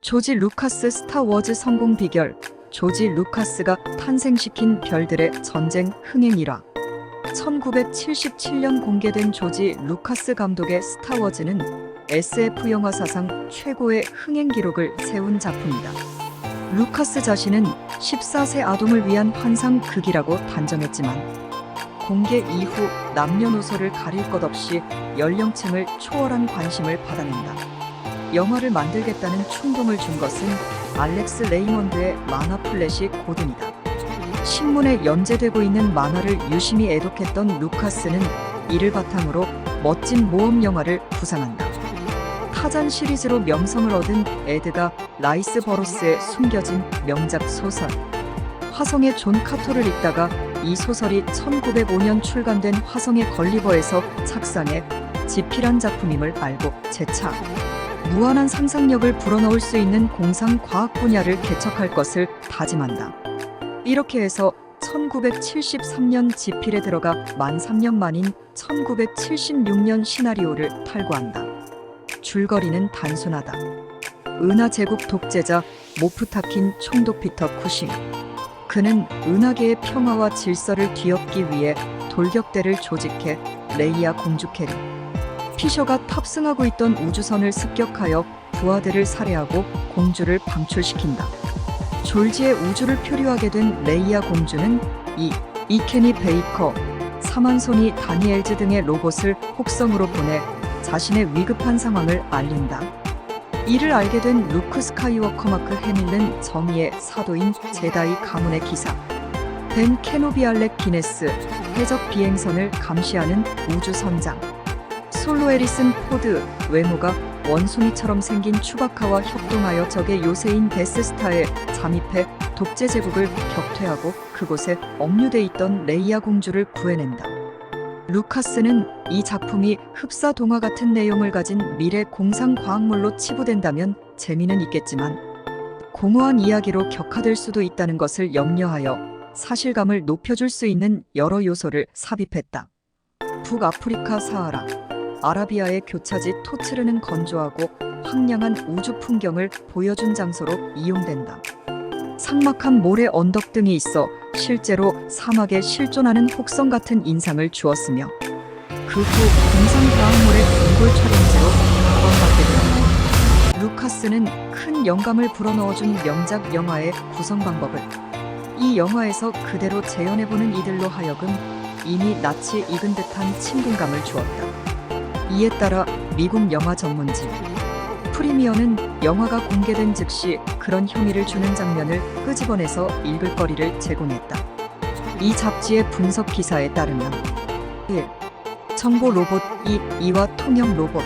조지 루카스 스타워즈 성공 비결. 조지 루카스가 탄생시킨 별들의 전쟁 흥행 일화. 1977년 공개된 조지 루카스 감독의 스타워즈는 SF 영화 사상 최고의 흥행 기록을 세운 작품이다. 루카스 자신은 14세 아동을 위한 환상극이라고 단정했지만 공개 이후 남녀노소를 가릴 것 없이 연령층을 초월한 관심을 받아낸다. 영화를 만들겠다는 충동을 준 것은 알렉스 레이먼드의 만화 플래시 고든이다. 신문에 연재되고 있는 만화를 유심히 애독했던 루카스는 이를 바탕으로 멋진 모험 영화를 구상한다. 타잔 시리즈로 명성을 얻은 에드가 라이스 버로스의 숨겨진 명작 소설. 화성의 존 카토를 읽다가 이 소설이 1905년 출간된 화성의 걸리버에서 착상해 지필한 작품임을 알고 재차 무한한 상상력을 불어넣을 수 있는 공상 과학 분야를 개척할 것을 다짐한다. 이렇게 해서 1973년 지필에 들어가 만 3년 만인 1976년 시나리오를 탈고한다. 줄거리는 단순하다. 은하 제국 독재자 모프타킨 총독 피터 쿠싱. 그는 은하계의 평화와 질서를 뒤엎기 위해 돌격대를 조직해 레이아 공주 캐리 피셔가 탑승하고 있던 우주선을 습격하여 부하들을 살해하고 공주를 방출시킨다. 졸지에 우주를 표류하게 된 레이아 공주는 이케니 베이커, 사만소니 다니엘즈 등의 로봇을 혹성으로 보내 자신의 위급한 상황을 알린다. 이를 알게 된 루크 스카이워커 마크 해밀는 정의의 사도인 제다이 가문의 기사 벤 케노비 알렉 기네스 해적 비행선을 감시하는 우주선장 솔로 에리슨 포드 외모가 원숭이처럼 생긴 추바카와 협동하여 적의 요새인 데스스타에 잠입해 독재 제국을 격퇴하고 그곳에 억류돼 있던 레이아 공주를 구해낸다. 루카스는 이 작품이 흡사 동화 같은 내용을 가진 미래 공상 과학물로 치부된다면 재미는 있겠지만 공허한 이야기로 격화될 수도 있다는 것을 염려하여 사실감을 높여줄 수 있는 여러 요소를 삽입했다. 북아프리카 사하라, 아라비아의 교차지 토츠르는 건조하고 황량한 우주 풍경을 보여준 장소로 이용된다. 삭막한 모래 언덕 등이 있어 실제로 사막에 실존하는 혹성 같은 인상을 주었으며 그 후 공상과학물의 동굴 촬영지로 각광받게 되었다. 루카스는 큰 영감을 불어넣어준 명작 영화의 구성 방법을 이 영화에서 그대로 재현해보는 이들로 하여금 이미 낯이 익은 듯한 친근감을 주었다. 이에 따라 미국 영화 전문지 프리미어는 영화가 공개된 즉시 그런 혐의를 주는 장면을 끄집어내서 읽을 거리를 제공했다. 이 잡지의 분석 기사에 따르면 1. 정보 로봇 2. 이와 통역 로봇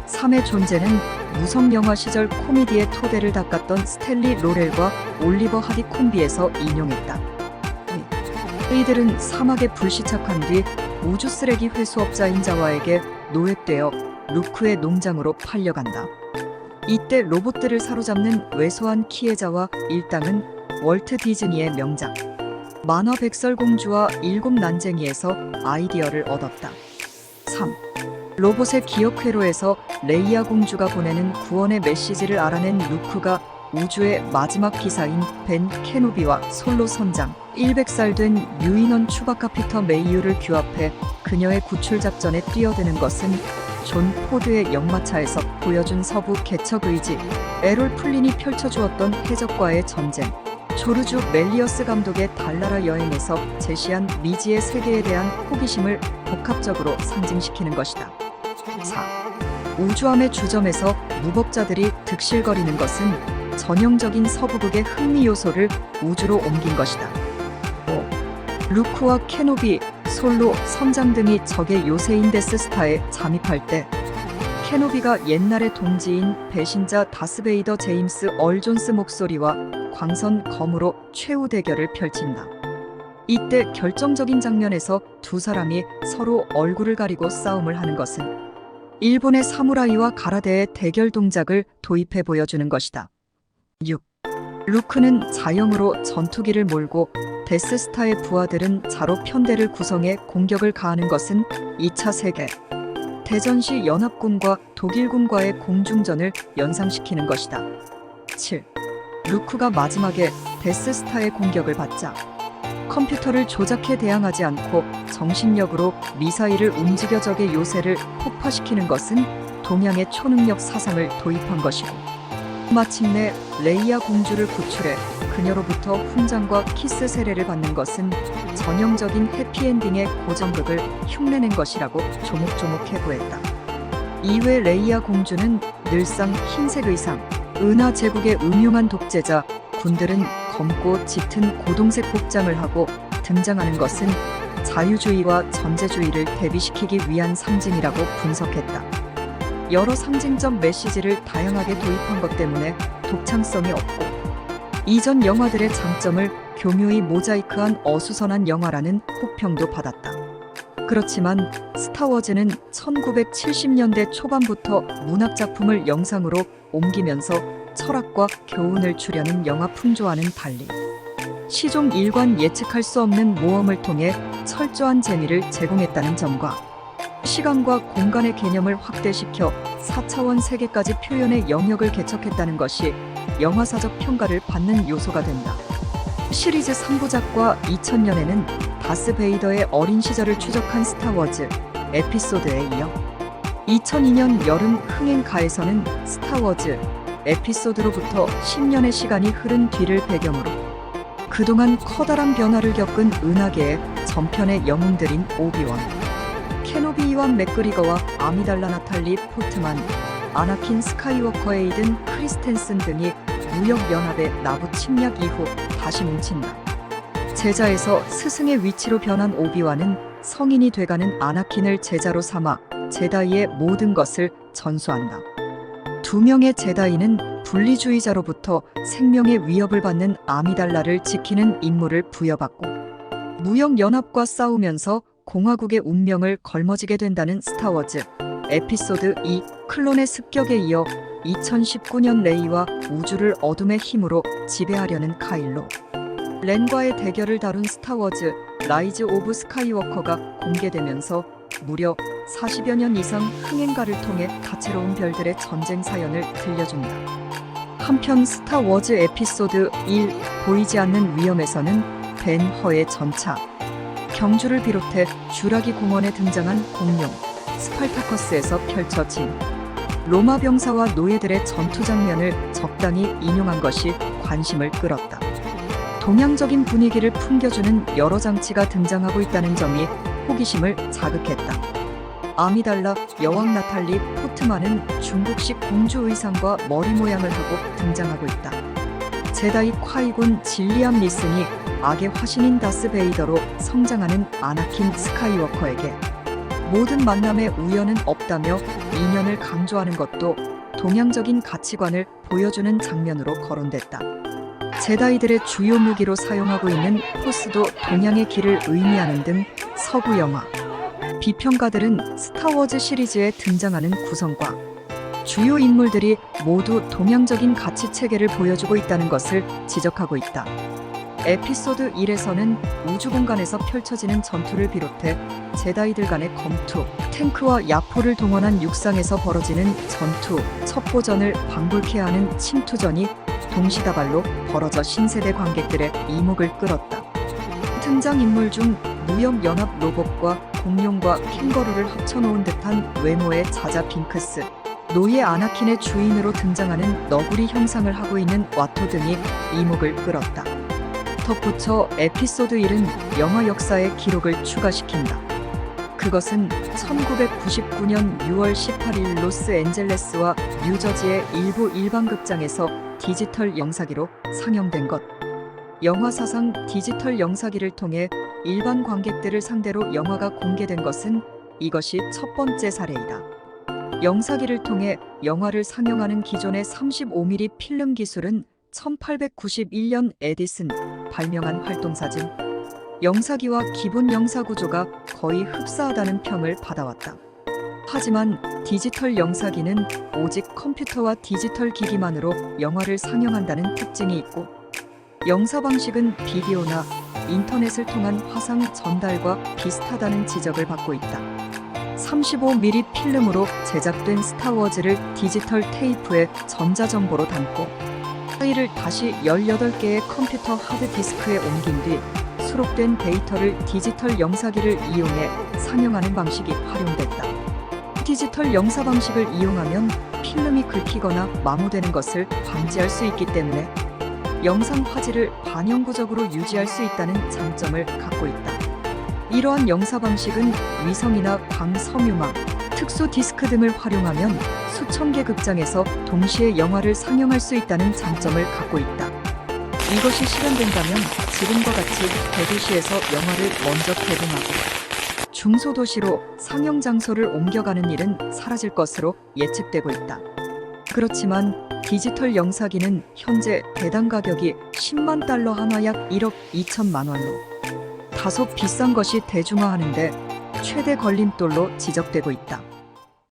3의 존재는 무성 영화 시절 코미디의 토대를 닦았던 스탠리 로렐과 올리버 하디 콤비에서 인용했다. 이들은 사막에 불시착한 뒤 우주 쓰레기 회수업자인 자와에게 노획되어 루크의 농장으로 팔려간다. 이때 로봇들을 사로잡는 왜소한 키에자와 일당은 월트 디즈니의 명작 만화 백설공주와 일곱 난쟁이에서 아이디어를 얻었다. 3. 로봇의 기억 회로에서 레이아 공주가 보내는 구원의 메시지를 알아낸 루크가 우주의 마지막 기사인 벤 케노비와 솔로 선장 100살 된 유인원 추바카 피터 메이유를 규합해 그녀의 구출 작전에 뛰어드는 것은 존 포드의 역마차에서 보여준 서부 개척 의지, 에롤 플린이 펼쳐주었던 해적과의 전쟁, 조르주 멜리어스 감독의 달나라 여행에서 제시한 미지의 세계에 대한 호기심을 복합적으로 상징시키는 것이다. 4. 우주함의 주점에서 무법자들이 득실거리는 것은 전형적인 서부극의 흥미 요소를 우주로 옮긴 것이다. 5. 루크와 케노비, 솔로, 선장 등이 적의 요새인 데스스타에 잠입할 때 케노비가 옛날의 동지인 배신자 다스베이더 제임스 얼 존스 목소리와 광선 검으로 최후 대결을 펼친다. 이때 결정적인 장면에서 두 사람이 서로 얼굴을 가리고 싸움을 하는 것은 일본의 사무라이와 가라데의 대결 동작을 도입해 보여주는 것이다. 6. 루크는 자영으로 전투기를 몰고 데스스타의 부하들은 자로 편대를 구성해 공격을 가하는 것은 2차 세계 대전시 연합군과 독일군과의 공중전을 연상시키는 것이다. 7. 루크가 마지막에 데스스타의 공격을 받자 컴퓨터를 조작해 대항하지 않고 정신력으로 미사일을 움직여 적의 요새를 폭파시키는 것은 동양의 초능력 사상을 도입한 것이고, 마침내 레이아 공주를 구출해 그녀로부터 훈장과 키스 세례를 받는 것은 전형적인 해피엔딩의 고전극을 흉내낸 것이라고 조목조목 해부했다. 이외 레이아 공주는 늘상 흰색 의상, 은하 제국의 음흉한 독재자, 군들은 검고 짙은 고동색 복장을 하고 등장하는 것은 자유주의와 전제주의를 대비시키기 위한 상징이라고 분석했다. 여러 상징적 메시지를 다양하게 도입한 것 때문에 독창성이 없고, 이전 영화들의 장점을 교묘히 모자이크한 어수선한 영화라는 혹평도 받았다. 그렇지만 스타워즈는 1970년대 초반부터 문학작품을 영상으로 옮기면서 철학과 교훈을 주려는 영화 풍조와는 달리 시종 일관 예측할 수 없는 모험을 통해 철저한 재미를 제공했다는 점과 시간과 공간의 개념을 확대시켜 4차원 세계까지 표현의 영역을 개척했다는 것이 영화사적 평가를 받는 요소가 된다. 시리즈 3부작과 2000년에는 다스 베이더의 어린 시절을 추적한 스타워즈 에피소드에 이어 2002년 여름 흥행가에서는 스타워즈 에피소드로부터 10년의 시간이 흐른 뒤를 배경으로 그동안 커다란 변화를 겪은 은하계의 전편의 영웅들인 오비원, 케노비 이완 맥그리거와 아미달라 나탈리 포트만, 아나킨 스카이워커 에이든 크리스텐슨 등이 무역연합의 나부 침략 이후 다시 뭉친다. 제자에서 스승의 위치로 변한 오비완은 성인이 돼가는 아나킨을 제자로 삼아 제다이의 모든 것을 전수한다. 두 명의 제다이는 분리주의자로부터 생명의 위협을 받는 아미달라를 지키는 임무를 부여받고 무역연합과 싸우면서 공화국의 운명을 걸머지게 된다는 스타워즈 에피소드 2 클론의 습격에 이어 2019년 레이와 우주를 어둠의 힘으로 지배하려는 카일로 렌과의 대결을 다룬 스타워즈 라이즈 오브 스카이워커가 공개되면서 무려 40여 년 이상 흥행가를 통해 다채로운 별들의 전쟁 사연을 들려준다. 한편 스타워즈 에피소드 1 보이지 않는 위험에서는 벤 허의 전차 경주를 비롯해 쥬라기 공원에 등장한 공룡 스팔타커스에서 펼쳐진 로마 병사와 노예들의 전투 장면을 적당히 인용한 것이 관심을 끌었다. 동양적인 분위기를 풍겨주는 여러 장치가 등장하고 있다는 점이 호기심을 자극했다. 아미달라 여왕 나탈리 포트만은 중국식 공주 의상과 머리 모양을 하고 등장하고 있다. 제다이 콰이곤 진리암 리슨이 악의 화신인 다스 베이더로 성장하는 아나킨 스카이워커에게 모든 만남에 우연은 없다며 인연을 강조하는 것도 동양적인 가치관을 보여주는 장면으로 거론됐다. 제다이들의 주요 무기로 사용하고 있는 포스도 동양의 길을 의미하는 등 서구 영화 비평가들은 스타워즈 시리즈에 등장하는 구성과 주요 인물들이 모두 동양적인 가치 체계를 보여주고 있다는 것을 지적하고 있다. 에피소드 1에서는 우주 공간에서 펼쳐지는 전투를 비롯해 제다이들 간의 검투, 탱크와 야포를 동원한 육상에서 벌어지는 전투, 첩보전을 방불케 하는 침투전이 동시다발로 벌어져 신세대 관객들의 이목을 끌었다. 등장인물 중 무역연합 로봇과 공룡과 캥거루를 합쳐놓은 듯한 외모의 자자 빙크스, 노예 아나킨의 주인으로 등장하는 너구리 형상을 하고 있는 와토 등이 이목을 끌었다. 덧붙여 에피소드 1은 영화 역사의 기록을 추가시킨다. 그것은 1999년 6월 18일 로스앤젤레스와 뉴저지의 일부 일반극장에서 디지털 영사기로 상영된 것. 영화 사상 디지털 영사기를 통해 일반 관객들을 상대로 영화가 공개된 것은 이것이 첫 번째 사례이다. 영사기를 통해 영화를 상영하는 기존의 35mm 필름 기술은 1891년 에디슨 발명한 활동사진 영사기와 기본 영사 구조가 거의 흡사하다는 평을 받아왔다. 하지만 디지털 영사기는 오직 컴퓨터와 디지털 기기만으로 영화를 상영한다는 특징이 있고, 영사 방식은 비디오나 인터넷을 통한 화상 전달과 비슷하다는 지적을 받고 있다. 35mm 필름으로 제작된 스타워즈를 디지털 테이프에 전자정보로 담고 파일을 다시 18개의 컴퓨터 하드디스크에 옮긴 뒤 수록된 데이터를 디지털 영사기를 이용해 상영하는 방식이 활용됐다. 디지털 영사 방식을 이용하면 필름이 긁히거나 마모되는 것을 방지할 수 있기 때문에 영상 화질을 반영구적으로 유지할 수 있다는 장점을 갖고 있다. 이러한 영사 방식은 위성이나 광섬유망, 특수 디스크 등을 활용하면 수천 개 극장에서 동시에 영화를 상영할 수 있다는 장점을 갖고 있다. 이것이 실현된다면 지금과 같이 대도시에서 영화를 먼저 개봉하고 중소도시로 상영 장소를 옮겨가는 일은 사라질 것으로 예측되고 있다. 그렇지만 디지털 영사기는 현재 대당 가격이 10만 달러 하나 약 1억 2천만 원으로 다소 비싼 것이 대중화하는데 최대 걸림돌로 지적되고 있다.